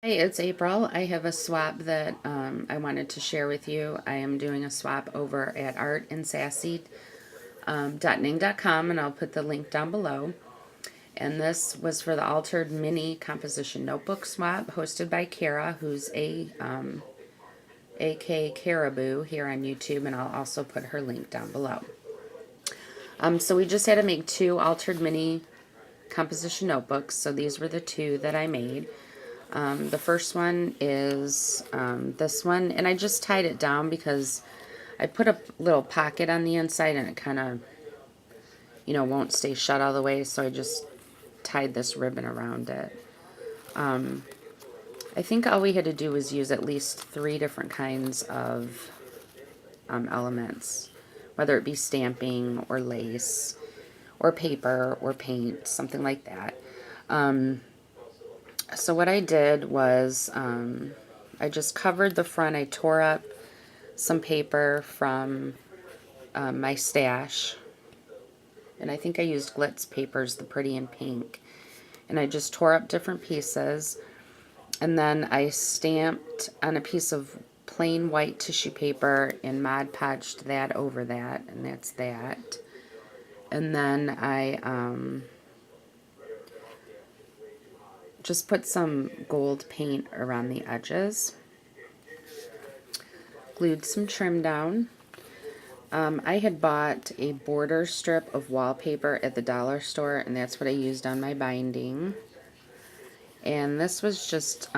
Hey, it's April. I have a swap that I wanted to share with you. I am doing a swap over at ArtandSassy.ning.com, and I'll put the link down below. And this was for the Altered Mini Composition Notebook Swap hosted by Kara, who's AK Caraboo here on YouTube, and I'll also put her link down below. So we just had to make two Altered Mini Composition Notebooks, so these were the two that I made. The first one is this one, and I just tied it down because I put a little pocket on the inside and it kind of, won't stay shut all the way, so I just tied this ribbon around it. I think all we had to do was use at least 3 different kinds of elements, whether it be stamping or lace or paper or paint, something like that. So what I did was I just covered the front. I tore up some paper from my stash, and I think I used Glitz papers, the pretty in pink, and I just tore up different pieces, and then I stamped on a piece of plain white tissue paper and Mod Podged that over that, and that's that. And then I just put some gold paint around the edges, glued some trim down. I had bought a border strip of wallpaper at the dollar store, and that's what I used on my binding. And this was just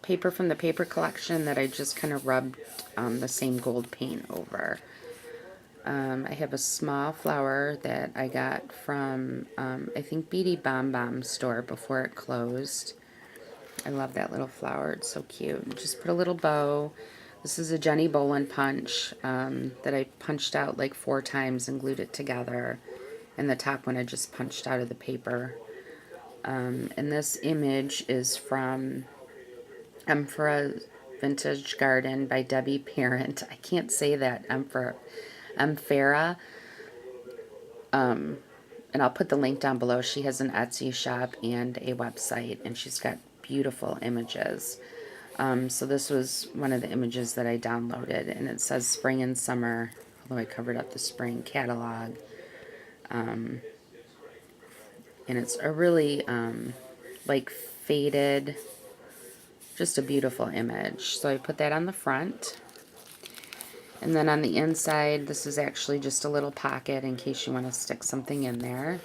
paper from the paper collection that I just kind of rubbed the same gold paint over. I have a small flower that I got from, I think, Beady Bomb Bomb store before it closed. I love that little flower. It's so cute. Just put a little bow. This is a Jenny Bolin punch that I punched out like 4 times and glued it together. And the top one I just punched out of the paper. And this image is from Emphora Vintage Garden by Debbie Parent. I can't say that. Emphora. And I'll put the link down below. She has an Etsy shop and a website, and she's got beautiful images. So this was one of the images that I downloaded, and it says Spring and Summer, although I covered up the spring catalog. And it's a really, like, faded, just a beautiful image. So I put that on the front. And then on the inside, this is actually just a little pocket in case you want to stick something in there.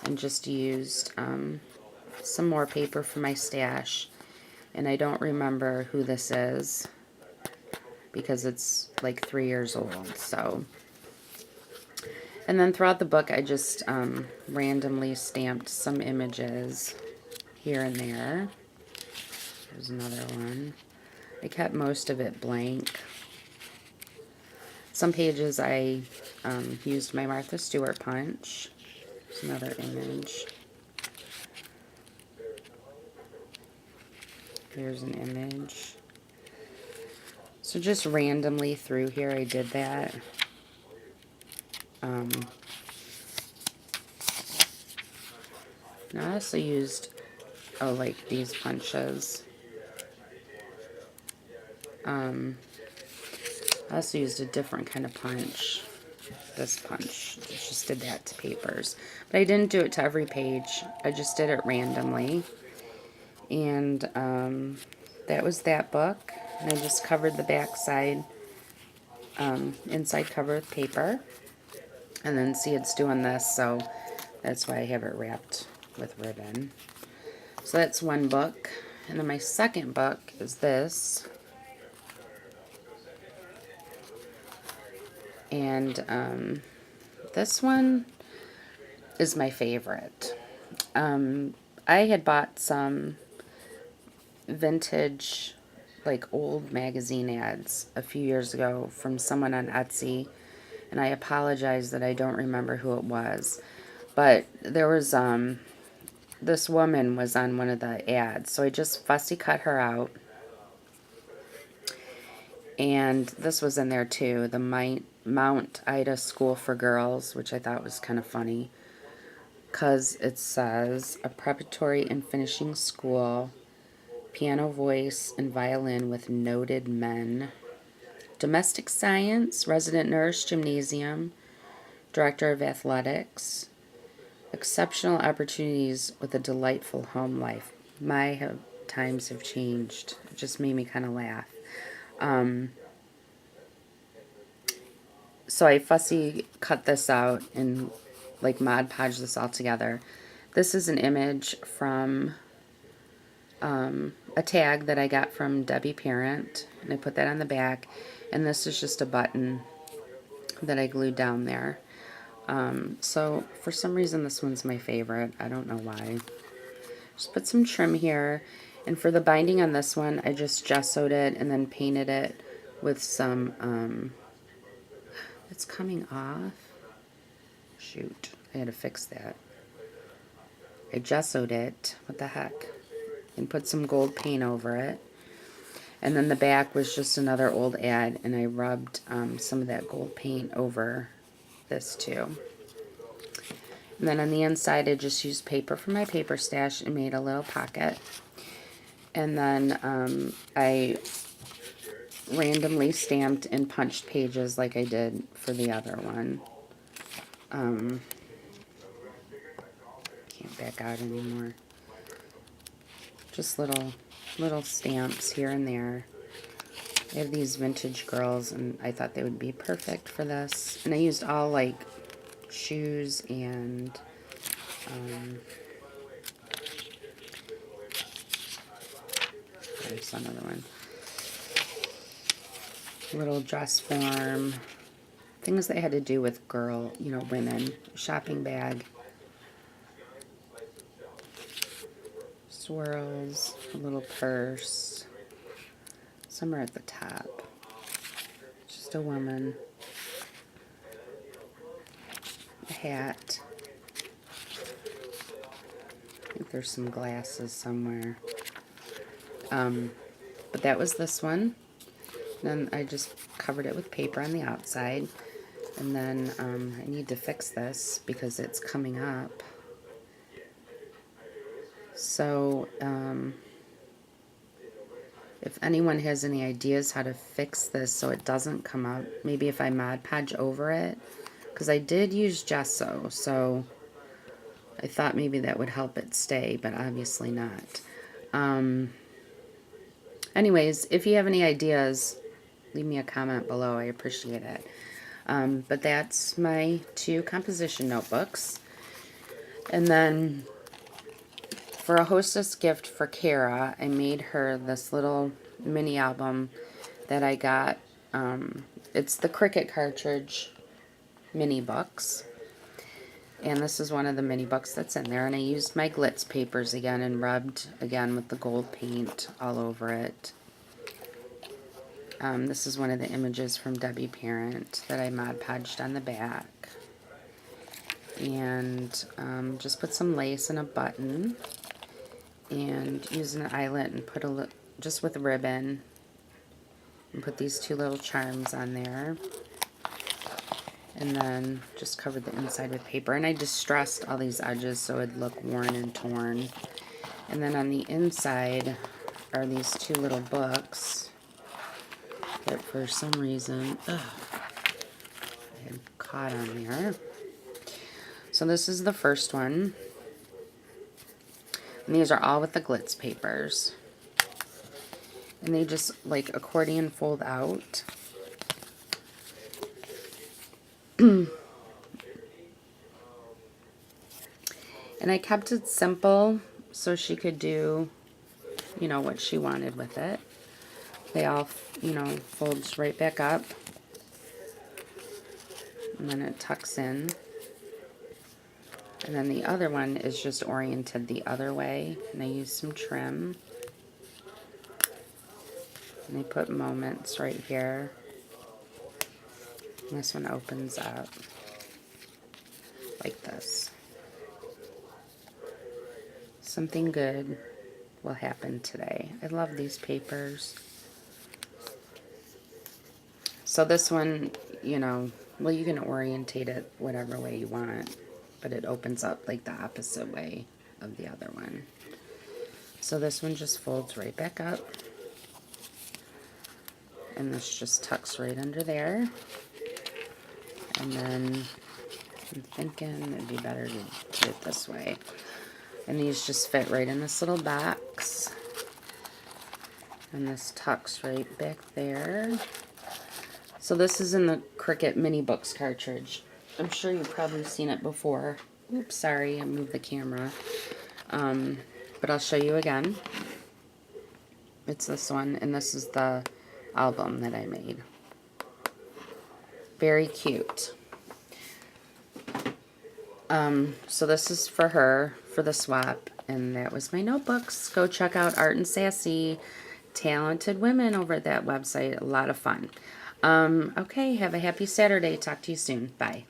And just used some more paper from my stash. And I don't remember who this is because it's like 3 years old. So, and then throughout the book, I just randomly stamped some images here and there. There's another one. I kept most of it blank. Some pages I used my Martha Stewart punch. There's another image. Here's an image. So just randomly through here I did that. Now I also used, like these punches. I also used a different kind of punch. This punch. I just did that to papers. But I didn't do it to every page. I just did it randomly. And that was that book. And I just covered the back side, inside cover with paper. And then see, it's doing this, so that's why I have it wrapped with ribbon. So that's one book. And then my second book is this. And this one is my favorite. I had bought some vintage, like old magazine ads a few years ago from someone on Etsy, and I apologize that I don't remember who it was, but there was this woman was on one of the ads, so I just fussy cut her out, and this was in there too, the Mount Ida School for Girls, which I thought was kind of funny because it says a preparatory and finishing school piano, voice, and violin with noted men. Domestic science, resident nurse, gymnasium, director of athletics. Exceptional opportunities with a delightful home life. My times have changed. It just made me kind of laugh. So I fussy cut this out and like Mod Podge this all together. This is an image from a tag that I got from Debbie Parent, and I put that on the back. And this is just a button that I glued down there. So for some reason this one's my favorite. I don't know why. Just put some trim here. And for the binding on this one, I just gessoed it and then painted it with some, it's coming off. Shoot, I had to fix that. I gessoed it, what the heck, and put some gold paint over it. And then the back was just another old ad, and I rubbed some of that gold paint over this too. And then on the inside, I just used paper from my paper stash and made a little pocket. And then I randomly stamped and punched pages like I did for the other one. Can't back out anymore. Just little stamps here and there. I have these vintage girls, and I thought they would be perfect for this. And I used all like shoes and there's another one. Little dress form. Things that had to do with girl, you know, women. Shopping bag. Swirls. A little purse. Somewhere at the top. Just a woman. A hat. I think there's some glasses somewhere. But that was this one. Then I just covered it with paper on the outside. And then I need to fix this because it's coming up. So if anyone has any ideas how to fix this so it doesn't come up, maybe if I Mod Podge over it, because I did use gesso, so I thought maybe that would help it stay, but obviously not. Anyways, if you have any ideas, leave me a comment below. I appreciate it. But that's my 2 composition notebooks. And then for a hostess gift for Kara, I made her this little mini album that I got. It's the Cricut cartridge mini books. And this is one of the mini books that's in there. And I used my glitz papers again and rubbed again with the gold paint all over it. This is one of the images from Debbie Parent that I Mod Podged on the back. And just put some lace and a button. And use an eyelet and put just with a ribbon. And put these 2 little charms on there. And then just covered the inside with paper. And I distressed all these edges so it'd look worn and torn. And then on the inside are these 2 little books that for some reason I had caught on there. So this is the first one. And these are all with the glitz papers. And they just like accordion fold out. And I kept it simple so she could do, you know, what she wanted with it. They all, you know, folds right back up. And then it tucks in. And then the other one is just oriented the other way. And I used some trim. And I put moments right here. And this one opens up like this. Something good will happen today. I love these papers. So this one, you know, well, you can orientate it whatever way you want, but it opens up like the opposite way of the other one. So this one just folds right back up. And this just tucks right under there. And then I'm thinking it'd be better to do it this way. And these just fit right in this little box. And this tucks right back there. So this is in the Cricut Mini Books cartridge. I'm sure you've probably seen it before. Oops, sorry, I moved the camera. But I'll show you again. It's this one, and this is the album that I made. Very cute. So this is for her, for the swap, and that was my notebooks. Go check out Art and Sassy. Talented women over at that website. A lot of fun. Okay, have a happy Saturday. Talk to you soon. Bye.